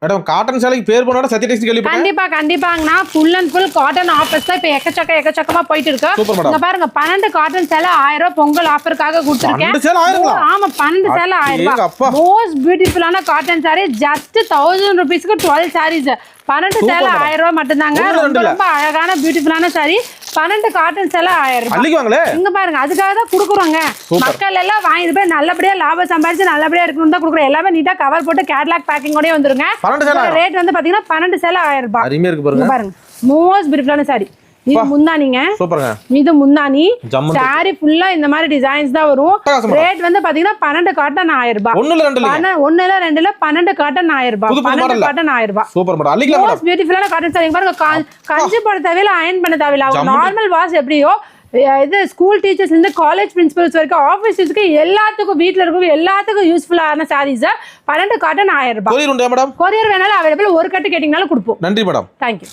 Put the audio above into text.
Madam cotton சேலைக்கு பேர் போனோட Sathya textiles கேள்விப்பட்டேன். கண்டிப்பாங்கண்ணா full and full cotton offers தான் இப்போ எக்கச்சக்கமா போயிட்டு இருக்கு. இங்க பாருங்க 12 காட்டன் சேலை 1000 ரூபாய் பொங்கல் ஆஃபருக்காக கொடுத்துருக்கேன். 12 சேலை 1000 ரூபாய். ஆமா 12 சேலை 1000 ரூபாய். மோஸ்ட் பியூட்டிஃபுல்லான காட்டன் சாரி ஜஸ்ட் 1000 ரூபீஸ்க்கு 12 சாரீஸ். 12 சேலை 1000 ரூபாய் மட்டும்தாங்க. ரொம்ப அழகான பியூட்டிஃபுல்லான சாரி. 12 காட்டன் சேலை 1000 ரூபாய். இங்க பாருங்க அதுக்காக தான் குடுக்குறோங்க. மக்கள் எல்லாம் வாங்கிட்டு போய் நல்லபடியா லாபம் சம்பாதிச்சு நல்லபடியா இருக்கணும் தான் குடுக்குறோம். எல்லாமே நீட்டா கவர் போட்டு கேட்லாக் பேக்கிங்கோடயே வந்துருங்க. ரேட் வந்து பாத்தீங்கன்னா 12 சேலை 1000 ரூபாய். அருமையா இருக்கு பாருங்க. பாருங்க மோஸ்ட் பியூட்டிஃபுல்லான சாரி. இது முந்தானிங்க. சூப்பர்ங்க. இது முந்தானி. சாரி ஃபுல்லா இந்த மாதிரி டிசைன்ஸ் தான் வரும். ரேட் வந்து பாத்தீங்கன்னா 12 காட்டன் 1000 ரூபாய். ஒண்ணுல ரெண்டுல 12 காட்டன் 1000 ரூபாய். 12 காட்டன் 1000 ரூபாய். Super madam. அள்ளிக்கலாம் மேடம். பியூட்டிஃபுல்லான காட்டன் சாரி பாருங்க. கஞ்சி போட தேவையில்ல, அயர்ன் பண்ண தேவையில்ல. நார்மல் வாஷ் எப்படியோ இது ஸ்கூல் டீச்சர்ஸ் இருந்து காலேஜ் பிரின்சிபல்ஸ் வரைக்கும் ஆஃபீஸ் யூஸ்க்கு எல்லாத்துக்கும் வீட்ல இருக்கும் எல்லாத்துக்கும் யூஸ்ஃபுல்லான சாரீஸ் 12 காட்டன் 1000 ரூபாய். கொரியர் உண்டா மேடம்? கொரியர் வேணாலும் அவைலபிள். ஒரு கட்டு கேட்டிங்கனாலும் கொடுப்போம். நன்றி மேடம். தேங்க்யூ.